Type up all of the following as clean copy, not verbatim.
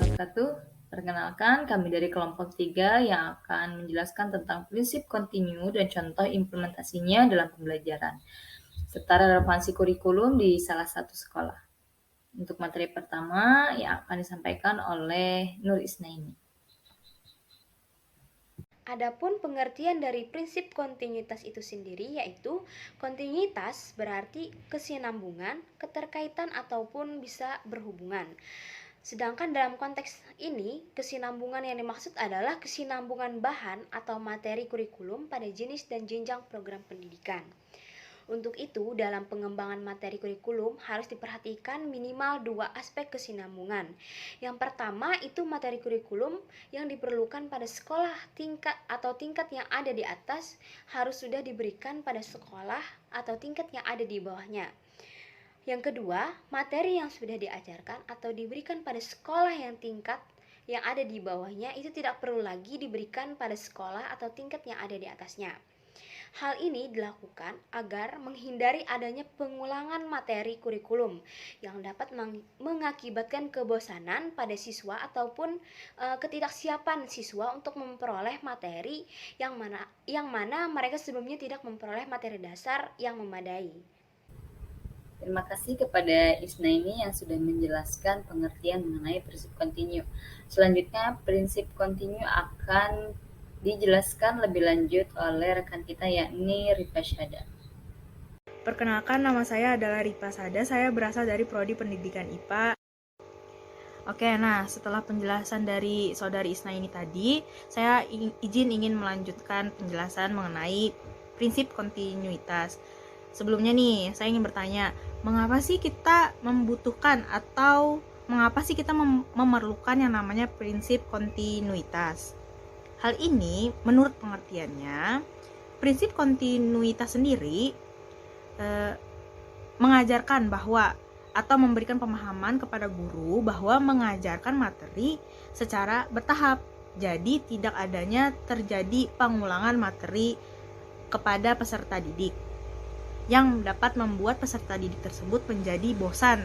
wabarakatuh. Perkenalkan, kami dari kelompok 3 yang akan menjelaskan tentang prinsip kontinu dan contoh implementasinya dalam pembelajaran, serta relevansi kurikulum di salah satu sekolah. Untuk materi pertama yang akan disampaikan oleh Nur Isnaini. Adapun pengertian dari prinsip kontinuitas itu sendiri yaitu kontinuitas berarti kesinambungan, keterkaitan ataupun bisa berhubungan. Sedangkan dalam konteks ini, kesinambungan yang dimaksud adalah kesinambungan bahan atau materi kurikulum pada jenis dan jenjang program pendidikan. Untuk itu, dalam pengembangan materi kurikulum harus diperhatikan minimal dua aspek kesinambungan. Yang pertama itu materi kurikulum yang diperlukan pada sekolah tingkat atau tingkat yang ada di atas harus sudah diberikan pada sekolah atau tingkat yang ada di bawahnya. Yang kedua, materi yang sudah diajarkan atau diberikan pada sekolah yang tingkat yang ada di bawahnya itu tidak perlu lagi diberikan pada sekolah atau tingkat yang ada di atasnya. Hal ini dilakukan agar menghindari adanya pengulangan materi kurikulum yang dapat mengakibatkan kebosanan pada siswa ataupun ketidaksiapan siswa untuk memperoleh materi yang mana mereka sebelumnya tidak memperoleh materi dasar yang memadai. Terima kasih kepada Isnaini yang sudah menjelaskan pengertian mengenai prinsip kontinu. Selanjutnya, prinsip kontinu akan dijelaskan lebih lanjut oleh rekan kita yakni Rifa Syada. Perkenalkan, nama saya adalah Ripa Sada, saya berasal dari Prodi Pendidikan IPA. Oke, nah setelah penjelasan dari Saudari Isnaini tadi, saya ingin melanjutkan penjelasan mengenai prinsip kontinuitas. Sebelumnya nih, saya ingin bertanya, mengapa sih kita membutuhkan atau mengapa sih kita memerlukan yang namanya prinsip kontinuitas? Hal ini, menurut pengertiannya, prinsip kontinuitas sendiri mengajarkan bahwa atau memberikan pemahaman kepada guru bahwa mengajarkan materi secara bertahap. Jadi tidak adanya terjadi pengulangan materi kepada peserta didik yang dapat membuat peserta didik tersebut menjadi bosan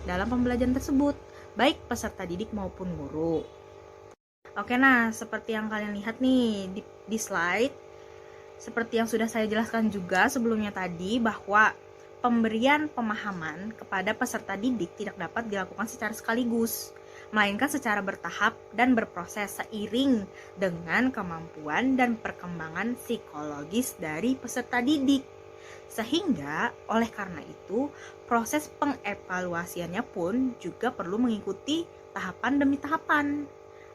dalam pembelajaran tersebut, baik peserta didik maupun guru. Oke, nah seperti yang kalian lihat nih di slide, seperti yang sudah saya jelaskan juga sebelumnya tadi, bahwa pemberian pemahaman kepada peserta didik tidak dapat dilakukan secara sekaligus, melainkan secara bertahap dan berproses seiring dengan kemampuan dan perkembangan psikologis dari peserta didik. Sehingga oleh karena itu, proses pengevaluasiannya pun juga perlu mengikuti tahapan demi tahapan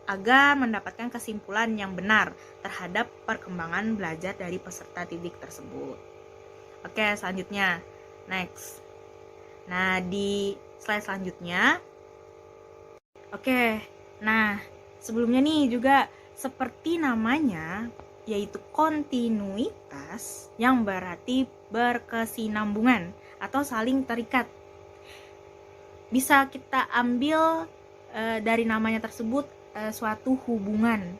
agar mendapatkan kesimpulan yang benar terhadap perkembangan belajar dari peserta didik tersebut. Oke, selanjutnya, next. Nah, di slide selanjutnya, oke, nah sebelumnya nih juga seperti namanya, yaitu kontinuitas yang berarti berkesinambungan atau saling terikat. Bisa kita ambil dari namanya tersebut suatu hubungan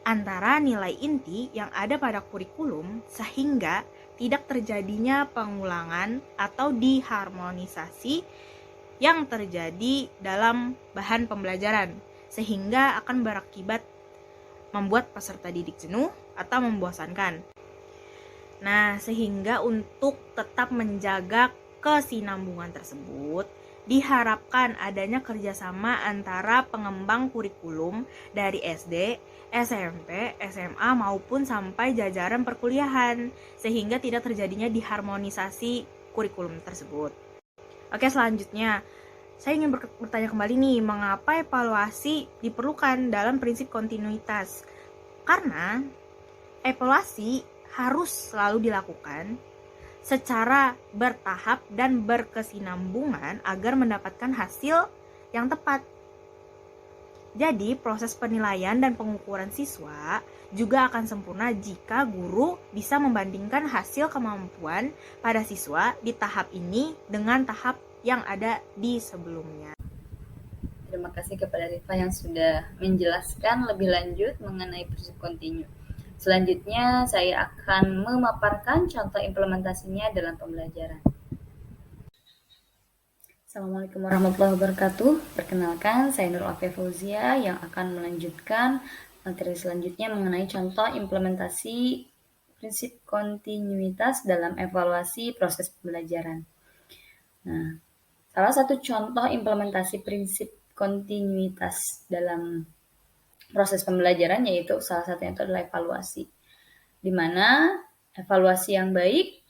antara nilai inti yang ada pada kurikulum sehingga tidak terjadinya pengulangan atau diharmonisasi yang terjadi dalam bahan pembelajaran sehingga akan berakibat membuat peserta didik jenuh atau membosankan. Nah, sehingga untuk tetap menjaga kesinambungan tersebut, diharapkan adanya kerjasama antara pengembang kurikulum dari SD, SMP, SMA maupun sampai jajaran perkuliahan, sehingga tidak terjadinya diharmonisasi kurikulum tersebut. Oke, selanjutnya, saya ingin bertanya kembali nih, mengapa evaluasi diperlukan dalam prinsip kontinuitas? Karena evaluasi harus selalu dilakukan secara bertahap dan berkesinambungan agar mendapatkan hasil yang tepat. Jadi, proses penilaian dan pengukuran siswa juga akan sempurna jika guru bisa membandingkan hasil kemampuan pada siswa di tahap ini dengan tahap yang ada di sebelumnya. Terima kasih kepada Rifa yang sudah menjelaskan lebih lanjut mengenai prinsip kontinu. Selanjutnya, saya akan memaparkan contoh implementasinya dalam pembelajaran. Assalamualaikum warahmatullahi wabarakatuh. Perkenalkan, saya Nur Afia Fauzia yang akan melanjutkan materi selanjutnya mengenai contoh implementasi prinsip kontinuitas dalam evaluasi proses pembelajaran. Nah, salah satu contoh implementasi prinsip kontinuitas dalam proses pembelajaran yaitu salah satunya itu adalah evaluasi. Di mana evaluasi yang baik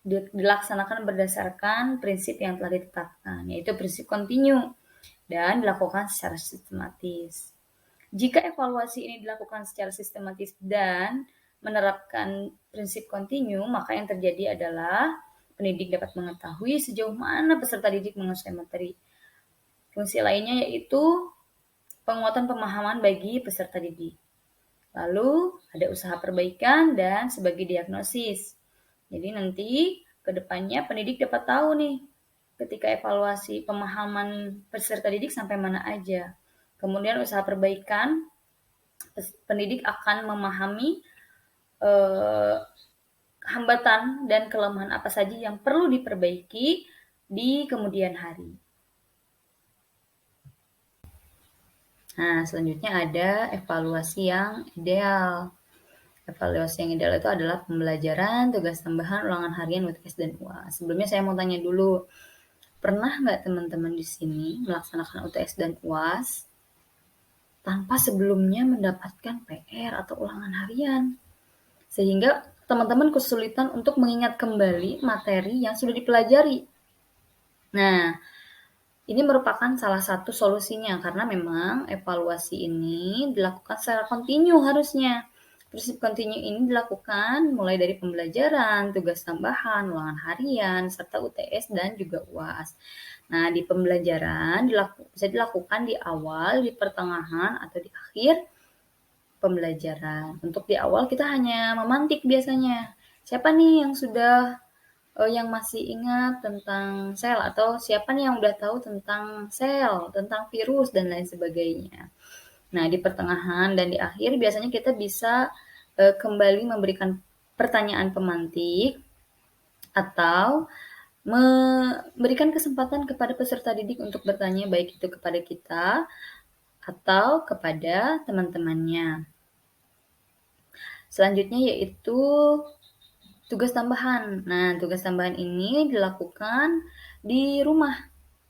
dilaksanakan berdasarkan prinsip yang telah ditetapkan, yaitu prinsip kontinu dan dilakukan secara sistematis. Jika evaluasi ini dilakukan secara sistematis dan menerapkan prinsip kontinu, maka yang terjadi adalah pendidik dapat mengetahui sejauh mana peserta didik menguasai materi. Fungsi lainnya yaitu penguatan pemahaman bagi peserta didik. Lalu ada usaha perbaikan dan sebagai diagnosis. Jadi nanti ke depannya pendidik dapat tahu nih ketika evaluasi pemahaman peserta didik sampai mana aja. Kemudian usaha perbaikan, pendidik akan memahami hambatan dan kelemahan apa saja yang perlu diperbaiki di kemudian hari. Nah, selanjutnya ada evaluasi yang ideal. Evaluasi yang ideal itu adalah pembelajaran, tugas tambahan, ulangan harian, UTS, dan UAS. Sebelumnya saya mau tanya dulu, pernah nggak teman-teman di sini melaksanakan UTS dan UAS tanpa sebelumnya mendapatkan PR atau ulangan harian? Sehingga teman-teman kesulitan untuk mengingat kembali materi yang sudah dipelajari. Nah, ini merupakan salah satu solusinya karena memang evaluasi ini dilakukan secara kontinu harusnya. Prinsip kontinu ini dilakukan mulai dari pembelajaran, tugas tambahan, ulangan harian, serta UTS dan juga UAS. Nah, di pembelajaran bisa dilakukan di awal, di pertengahan, atau di akhir pembelajaran. Untuk di awal kita hanya memantik biasanya. Siapa nih yang masih ingat tentang sel atau siapa nih yang udah tahu tentang sel, tentang virus dan lain sebagainya. Nah, di pertengahan dan di akhir biasanya kita bisa kembali memberikan pertanyaan pemantik atau memberikan kesempatan kepada peserta didik untuk bertanya baik itu kepada kita atau kepada teman-temannya. Selanjutnya yaitu tugas tambahan. Nah, tugas tambahan ini dilakukan di rumah,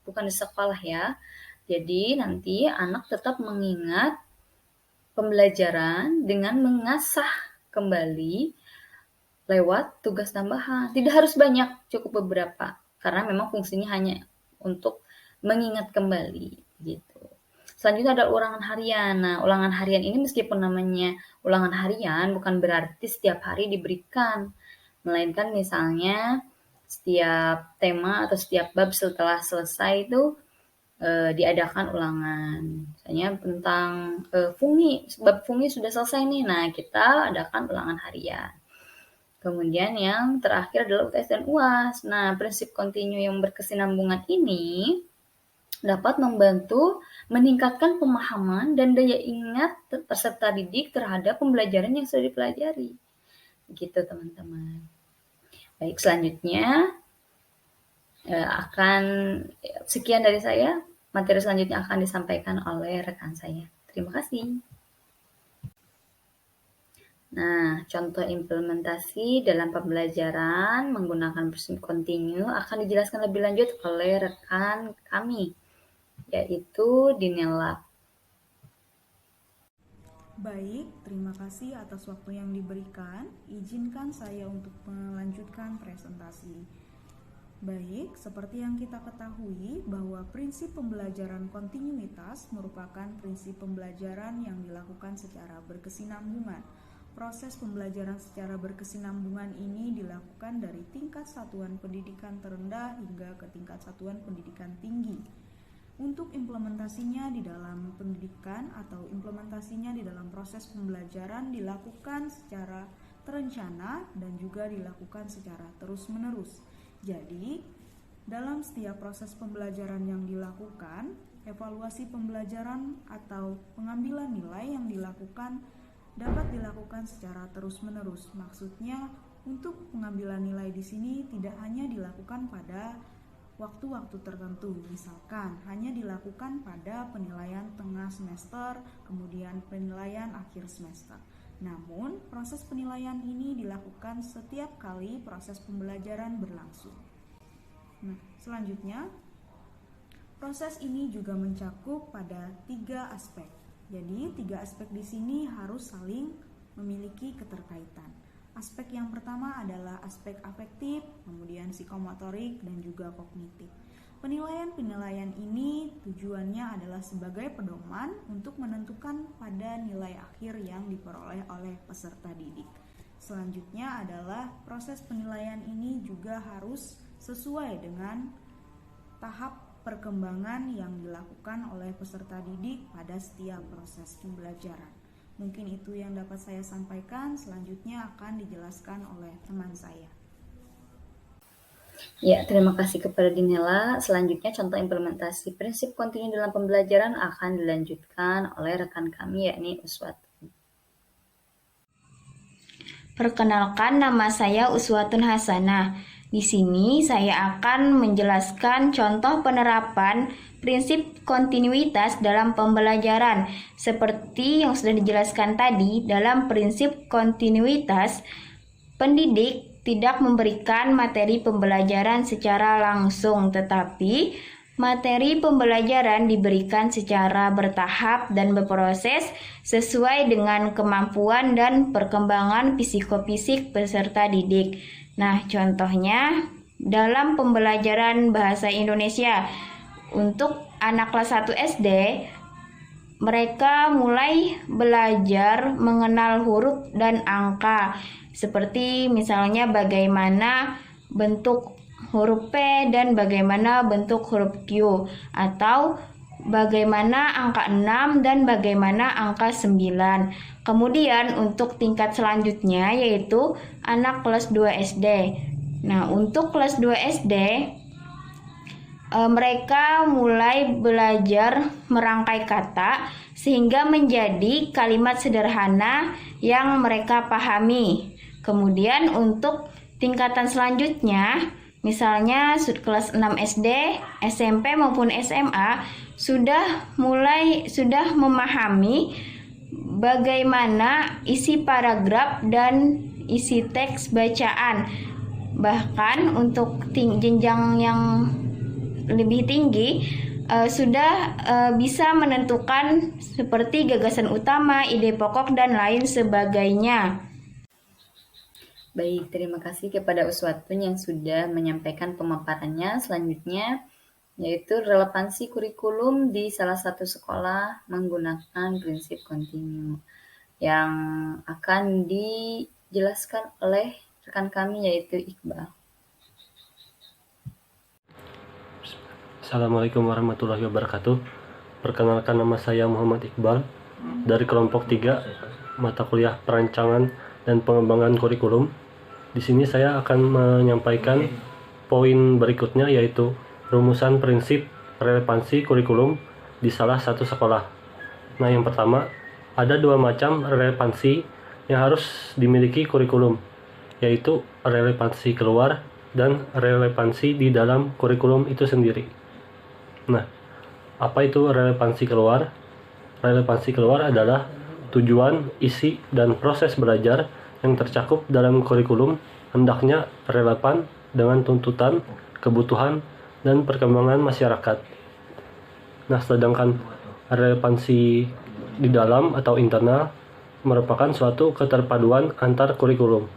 bukan di sekolah ya. Jadi nanti anak tetap mengingat pembelajaran dengan mengasah kembali lewat tugas tambahan. Tidak harus banyak, cukup beberapa. Karena memang fungsinya hanya untuk mengingat kembali gitu. Selanjutnya ada ulangan harian. Nah, ulangan harian ini meskipun namanya ulangan harian bukan berarti setiap hari diberikan. Melainkan misalnya setiap tema atau setiap bab setelah selesai itu diadakan ulangan. Misalnya tentang fungi, bab fungi sudah selesai nih. Nah, kita adakan ulangan harian. Kemudian yang terakhir adalah UTS dan UAS. Nah, prinsip kontinu yang berkesinambungan ini dapat membantu meningkatkan pemahaman dan daya ingat peserta didik terhadap pembelajaran yang sudah dipelajari. Gitu, teman-teman. Baik, selanjutnya sekian dari saya. Materi selanjutnya akan disampaikan oleh rekan saya. Terima kasih. Nah, contoh implementasi dalam pembelajaran menggunakan prinsip kontinu akan dijelaskan lebih lanjut oleh rekan kami, yaitu Dinela. Baik, terima kasih atas waktu yang diberikan. Izinkan saya untuk melanjutkan presentasi. Baik, seperti yang kita ketahui bahwa prinsip pembelajaran kontinuitas merupakan prinsip pembelajaran yang dilakukan secara berkesinambungan. Proses pembelajaran secara berkesinambungan ini dilakukan dari tingkat satuan pendidikan terendah hingga ke tingkat satuan pendidikan tinggi. Untuk implementasinya di dalam pendidikan atau implementasinya di dalam proses pembelajaran dilakukan secara terencana dan juga dilakukan secara terus-menerus. Jadi, dalam setiap proses pembelajaran yang dilakukan, evaluasi pembelajaran atau pengambilan nilai yang dilakukan dapat dilakukan secara terus-menerus. Maksudnya, untuk pengambilan nilai di sini tidak hanya dilakukan pada waktu-waktu tertentu, misalkan hanya dilakukan pada penilaian tengah semester, kemudian penilaian akhir semester. Namun, proses penilaian ini dilakukan setiap kali proses pembelajaran berlangsung. Nah, selanjutnya, proses ini juga mencakup pada 3 aspek. Jadi, 3 aspek di sini harus saling memiliki keterkaitan. Aspek yang pertama adalah aspek afektif, kemudian psikomotorik, dan juga kognitif. Penilaian-penilaian ini tujuannya adalah sebagai pedoman untuk menentukan pada nilai akhir yang diperoleh oleh peserta didik. Selanjutnya adalah proses penilaian ini juga harus sesuai dengan tahap perkembangan yang dilakukan oleh peserta didik pada setiap proses pembelajaran. Mungkin itu yang dapat saya sampaikan, selanjutnya akan dijelaskan oleh teman saya. Ya, terima kasih kepada Dinela. Selanjutnya contoh implementasi prinsip kontinu dalam pembelajaran akan dilanjutkan oleh rekan kami yakni Uswatun. Perkenalkan, nama saya Uswatun Hasanah. Di sini saya akan menjelaskan contoh penerapan prinsip kontinuitas dalam pembelajaran. Seperti yang sudah dijelaskan tadi, dalam prinsip kontinuitas, pendidik tidak memberikan materi pembelajaran secara langsung, tetapi materi pembelajaran diberikan secara bertahap dan berproses sesuai dengan kemampuan dan perkembangan psikofisik peserta didik. Nah, contohnya dalam pembelajaran bahasa Indonesia untuk anak kelas 1 SD, mereka mulai belajar mengenal huruf dan angka, seperti misalnya bagaimana bentuk huruf P dan bagaimana bentuk huruf Q, atau bagaimana angka 6 dan bagaimana angka 9. Kemudian untuk tingkat selanjutnya yaitu anak kelas 2 SD. Nah, untuk kelas 2 SD mereka mulai belajar merangkai kata sehingga menjadi kalimat sederhana yang mereka pahami. Kemudian untuk tingkatan selanjutnya, misalnya kelas 6 SD, SMP maupun SMA sudah memahami bagaimana isi paragraf dan isi teks bacaan. Bahkan untuk jenjang yang lebih tinggi sudah bisa menentukan seperti gagasan utama, ide pokok, dan lain sebagainya. Baik, terima kasih kepada Uswatun yang sudah menyampaikan pemaparannya. Selanjutnya, yaitu relevansi kurikulum di salah satu sekolah menggunakan prinsip kontinu yang akan dijelaskan oleh rekan kami yaitu Iqbal. Assalamualaikum warahmatullahi wabarakatuh. Perkenalkan, nama saya Muhammad Iqbal dari kelompok 3 mata kuliah perancangan dan pengembangan kurikulum. Di sini saya akan menyampaikan poin berikutnya, yaitu rumusan prinsip relevansi kurikulum di salah satu sekolah. Nah, yang pertama, ada 2 macam relevansi yang harus dimiliki kurikulum, yaitu relevansi keluar dan relevansi di dalam kurikulum itu sendiri. Nah, apa itu relevansi keluar? Relevansi keluar adalah tujuan, isi, dan proses belajar yang tercakup dalam kurikulum hendaknya relevan dengan tuntutan, kebutuhan, dan perkembangan masyarakat. Nah, sedangkan relevansi di dalam atau internal merupakan suatu keterpaduan antar kurikulum.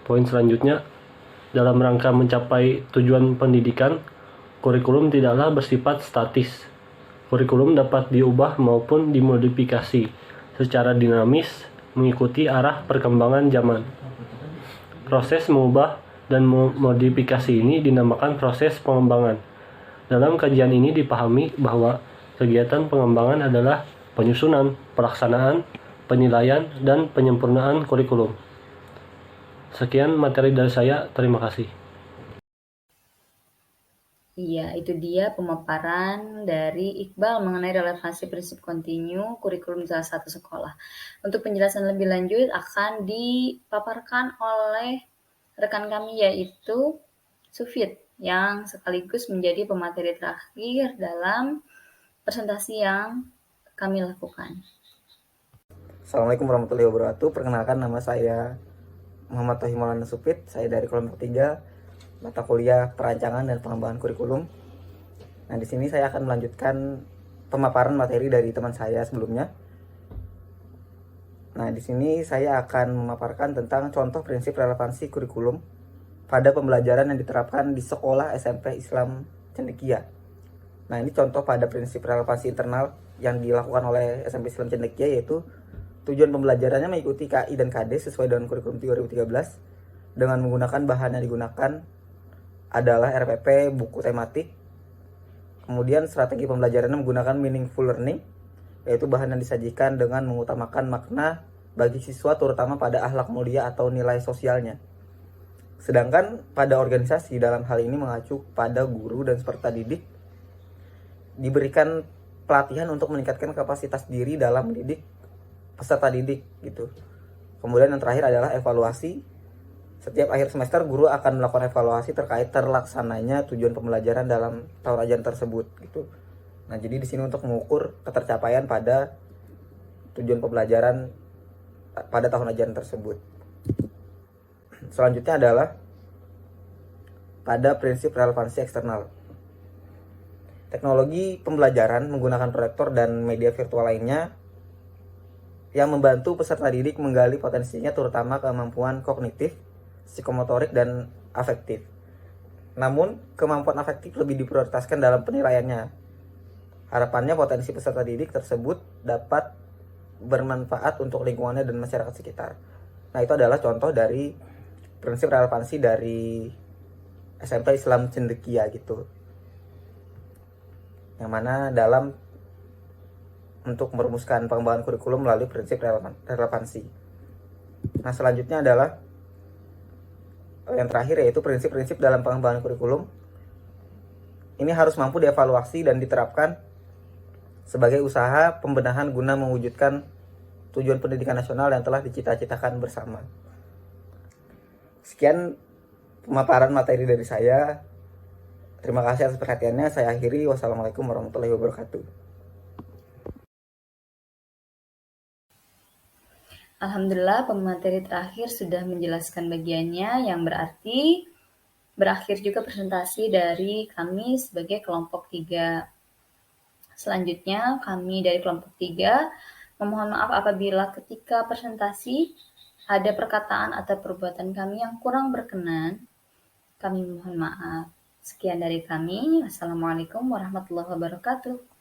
Poin selanjutnya, dalam rangka mencapai tujuan pendidikan, kurikulum tidaklah bersifat statis. Kurikulum dapat diubah maupun dimodifikasi secara dinamis mengikuti arah perkembangan zaman. Proses mengubah dan memodifikasi ini dinamakan proses pengembangan. Dalam kajian ini dipahami bahwa kegiatan pengembangan adalah penyusunan, pelaksanaan, penilaian, dan penyempurnaan kurikulum. Sekian materi dari saya, terima kasih. Iya, itu dia pemaparan dari Iqbal mengenai relevansi prinsip kontinu kurikulum salah satu sekolah. Untuk penjelasan lebih lanjut akan dipaparkan oleh rekan kami yaitu Sufit yang sekaligus menjadi pemateri terakhir dalam presentasi yang kami lakukan. Assalamualaikum warahmatullahi wabarakatuh. Perkenalkan, nama saya Muhammad Tohim Maulana Supit. Saya dari kelompok 3 mata kuliah Perancangan dan Pengembangan Kurikulum. Nah, di sini saya akan melanjutkan pemaparan materi dari teman saya sebelumnya. Nah, di sini saya akan memaparkan tentang contoh prinsip relevansi kurikulum pada pembelajaran yang diterapkan di sekolah SMP Islam Cendekia. Nah, ini contoh pada prinsip relevansi internal yang dilakukan oleh SMP Islam Cendekia, yaitu tujuan pembelajarannya mengikuti KI dan KD sesuai dengan kurikulum 2013 dengan menggunakan bahan yang digunakan adalah RPP, buku tematik. Kemudian strategi pembelajarannya menggunakan meaningful learning, yaitu bahan yang disajikan dengan mengutamakan makna bagi siswa terutama pada akhlak mulia atau nilai sosialnya. Sedangkan pada organisasi dalam hal ini mengacu pada guru dan peserta didik diberikan pelatihan untuk meningkatkan kapasitas diri dalam mendidik peserta didik gitu. Kemudian yang terakhir adalah evaluasi. Setiap akhir semester guru akan melakukan evaluasi terkait terlaksananya tujuan pembelajaran dalam tahun ajaran tersebut gitu. Nah, jadi di sini untuk mengukur ketercapaian pada tujuan pembelajaran pada tahun ajaran tersebut. Selanjutnya adalah pada prinsip relevansi eksternal. Teknologi pembelajaran menggunakan proyektor dan media virtual lainnya yang membantu peserta didik menggali potensinya terutama kemampuan kognitif, psikomotorik, dan afektif. Namun, kemampuan afektif lebih diprioritaskan dalam penilaiannya. Harapannya potensi peserta didik tersebut dapat bermanfaat untuk lingkungannya dan masyarakat sekitar. Nah, itu adalah contoh dari prinsip relevansi dari SMP Islam Cendekia gitu. Yang mana dalam untuk merumuskan pengembangan kurikulum melalui prinsip relevansi. Nah, selanjutnya adalah yang terakhir, yaitu prinsip-prinsip dalam pengembangan kurikulum. Ini harus mampu dievaluasi dan diterapkan sebagai usaha pembenahan guna mewujudkan tujuan pendidikan nasional yang telah dicita-citakan bersama. Sekian pemaparan materi dari saya. Terima kasih atas perhatiannya. Saya akhiri. Wassalamualaikum warahmatullahi wabarakatuh. Alhamdulillah, pemateri terakhir sudah menjelaskan bagiannya, yang berarti berakhir juga presentasi dari kami sebagai kelompok 3. Selanjutnya, kami dari kelompok 3 memohon maaf apabila ketika presentasi ada perkataan atau perbuatan kami yang kurang berkenan. Kami mohon maaf. Sekian dari kami. Wassalamualaikum warahmatullahi wabarakatuh.